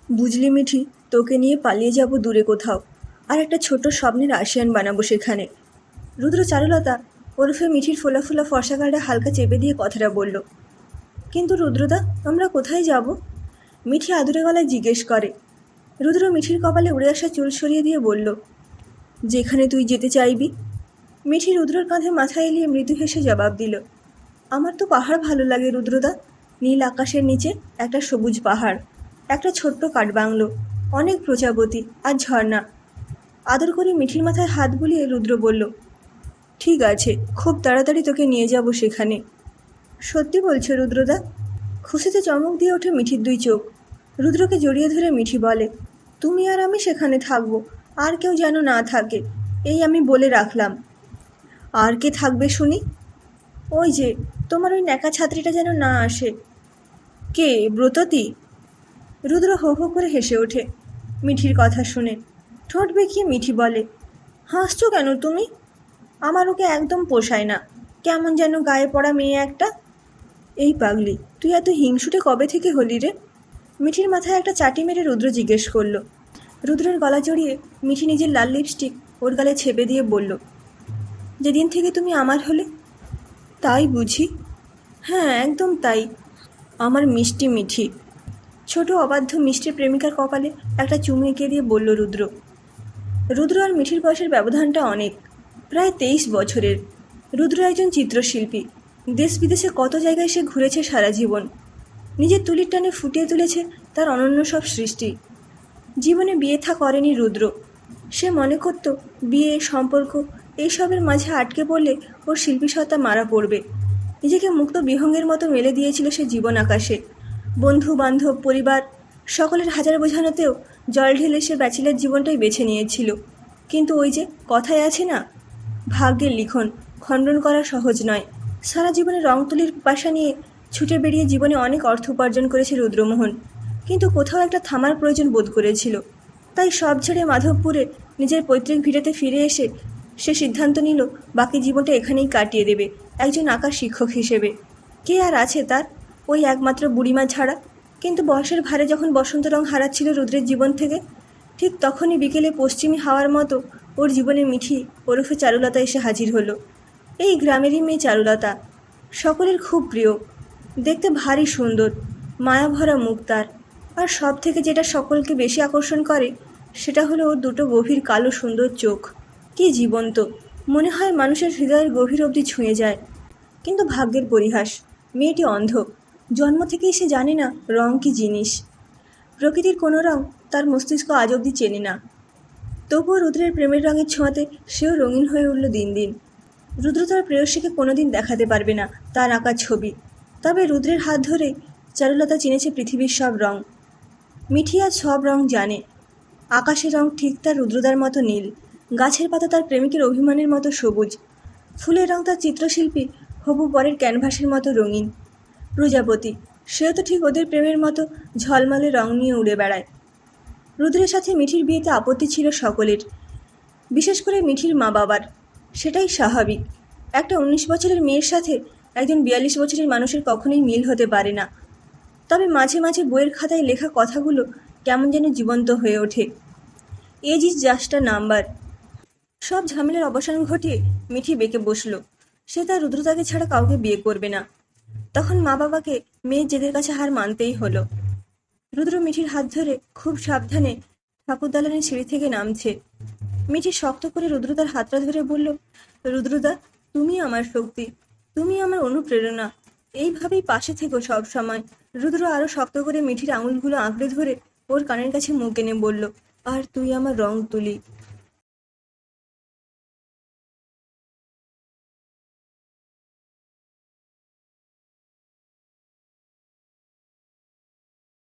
বুঝলি মিঠি, তোকে নিয়ে পালিয়ে যাব দূরে কোথাও, আর একটা ছোট্ট স্বপ্নের আশিয়ান বানাবো সেখানে। রুদ্র চারুলতা ওরফে মিঠির ফোলা ফোলা ফর্সা গালটা হালকা চেপে দিয়ে কথাটা বলল। কিন্তু রুদ্রদা, আমরা কোথায় যাব? মিঠি আদুরে গলায় জিজ্ঞেস করে। রুদ্র মিঠির কপালে উড়ে আসা চুল সরিয়ে দিয়ে বলল, যেখানে তুই যেতে চাইবি। মিঠি রুদ্রর কাঁধে মাথা এলিয়ে মৃদু হেসে জবাব দিল, আমার তো পাহাড় ভালো লাগে রুদ্রদা। নীল আকাশের নিচে একটা সবুজ পাহাড়, একটা ছোট্ট কাঠবাংলো, অনেক প্রজাপতি আর ঝর্ণা। আদর করে মিঠির মাথায় হাত বুলিয়ে রুদ্র বলল, ঠিক আছে, খুব তাড়াতাড়ি তোকে নিয়ে যাব সেখানে। সত্যি বলছো রুদ্রদা? খুশিতে চমক দিয়ে ওঠে মিঠির দুই চোখ। রুদ্রকে জড়িয়ে ধরে মিঠি বলে, তুমি আর আমি সেখানে থাকবো, আর কেউ যেন না থাকে, এই আমি বলে রাখলাম। আর কে থাকবে শুনি? ওই যে তোমার ওই ন্যাকা ছাত্রীটা যেন না আসে। কে, ব্রততী? রুদ্র হো হো করে হেসে ওঠে মিঠির কথা শুনে। ঠোঁট বেঁকিয়ে মিঠি বলে, হাসছো কেন তুমি? আমার ওকে একদম পোষায় না, কেমন যেন গায়ে পড়া মেয়ে একটা। এই পাগলি, তুই এত হিংসুটে কবে থেকে হলি রে? মিঠির মাথায় একটা চাটি মেরে রুদ্র জিজ্ঞেস করলো। রুদ্রের গলা জড়িয়ে মিঠি নিজের লাল লিপস্টিক ওর গালে ছেপে দিয়ে বলল, যেদিন থেকে তুমি আমার হলে। তাই বুঝি? হ্যাঁ, একদম তাই। আমার মিষ্টি মিঠি। ছোট অবাধ্য মিষ্টি প্রেমিকার কপালে একটা চুমু এঁকে দিয়ে বলল রুদ্র। রুদ্র আর মিঠির বয়সের ব্যবধানটা অনেক, প্রায় 23 বছরের। রুদ্র একজন চিত্রশিল্পী, দেশ বিদেশে কত জায়গায় সে ঘুরেছে সারা জীবন। নিজের তুলির টানে ফুটিয়ে তুলেছে তার অনন্য সব সৃষ্টি। জীবনে বিয়ে থা করেনি রুদ্র। সে মনে করত বিয়ে, সম্পর্ক এইসবের মাঝে আটকে পড়লে ওর শিল্পী সত্তা মারা পড়বে। নিজেকে মুক্ত বিহঙ্গের মতো মেলে দিয়েছিল সে জীবন আকাশে। বন্ধু বান্ধব, পরিবার সকলের হাজার বোঝানোতেও জল ঢেলে সে ব্যাচেলার জীবনটাই বেছে নিয়েছিল। কিন্তু ওই যে কথায় আছে না, ভাগ্যের লিখন খণ্ডন করা সহজ নয়। সারা জীবনে রং তুলির বাসা নিয়ে ছুটে বেরিয়ে জীবনে অনেক অর্থ উপার্জন করেছে রুদ্রমোহন, কিন্তু কোথাও একটা থামার প্রয়োজন বোধ করেছিল। তাই সব ছেড়ে মাধবপুরে নিজের পৈতৃক ভিটেতে ফিরে এসে সে সিদ্ধান্ত নিল বাকি জীবনটা এখানেই কাটিয়ে দেবে, একজন আঁকার শিক্ষক হিসেবে। কে আর আছে তার, ওই একমাত্র বুড়িমা ছাড়া। কিন্তু বয়সের ভারে যখন বসন্ত রং হারাচ্ছিল রুদ্রের জীবন থেকে, ঠিক তখনই বিকেলে পশ্চিমী হাওয়ার মতো ওর জীবনে মিঠি ওরফে চারুলতা এসে হাজির হলো। এই গ্রামেরই মেয়ে চারুলতা, সকলের খুব প্রিয়, দেখতে ভারী সুন্দর, মায়াভরা মুখ তার। আর সব থেকে যেটা সকলকে বেশি আকর্ষণ করে সেটা হলো ওর দুটো গভীর কালো সুন্দর চোখ। কি জীবন্ত, মনে হয় মানুষের হৃদয়ের গভীর অবধি ছুঁয়ে যায়। কিন্তু ভাগ্যের পরিহাস, মেয়েটি অন্ধ। জন্ম থেকেই সে জানে না রং কী জিনিস। প্রকৃতির কোনো রং তার মস্তিষ্ক আজ অবধি চেনে না। তবুও রুদ্রের প্রেমের রঙের ছোঁয়াতে সেও রঙিন হয়ে উঠল দিন দিন। রুদ্র তার প্রেয়সীকে কোনোদিন দেখাতে পারবে না তার আঁকা ছবি, তবে রুদ্রের হাত ধরে চারুলতা চিনেছে পৃথিবীর সব রং। মিঠি আজ সব রং জানে। আকাশের রং ঠিক তার রুদ্রদার মতো নীল, গাছের পাতা তার প্রেমিকের অভিমানের মতো সবুজ, ফুলের রং তার চিত্রশিল্পী হবু বরের ক্যানভাসের মতো রঙিন। প্রজাপতি, সেও তো ঠিক ওদের প্রেমের মতো ঝলমলে রং নিয়ে উড়ে বেড়ায়। রুদ্রের সাথে মিঠির বিয়েতে আপত্তি ছিল সকলের, বিশেষ করে মিঠির মা বাবার। সেটাই স্বাভাবিক, একটা 19 বছরের মেয়ের সাথে একজন 42 বছরের মানুষের কখনোই মিল হতে পারে না। তবে মাঝে মাঝে বইয়ের খাতায় লেখা কথাগুলো কেমন যেন জীবন্ত হয়ে ওঠে। Age is just a number. সব ঝামেলার অবসান ঘটিয়ে মিঠি বেঁকে বসলো, সে তার রুদ্রতাকে ছাড়া কাউকে বিয়ে করবে না। তখন মা বাবাকে মেয়ের জেদের কাছে হার মানতেই হলো। রুদ্র মিঠির হাত ধরে খুব সাবধানে ঠাকুর দালানের সিঁড়ি থেকে নামছে। মিঠি শক্ত করে রুদ্রদার হাতটা ধরে বলল, রুদ্রদা, তুমি আমার শক্তি, তুমি আমার অনুপ্রেরণা, এইভাবেই পাশে থেকো সব সময়। রুদ্র আরো শক্ত করে মিঠির আঙুলগুলো আঁকড়ে ধরে ওর কানের কাছে মুখ এনে বলল, আর তুই আমার রং তুলি।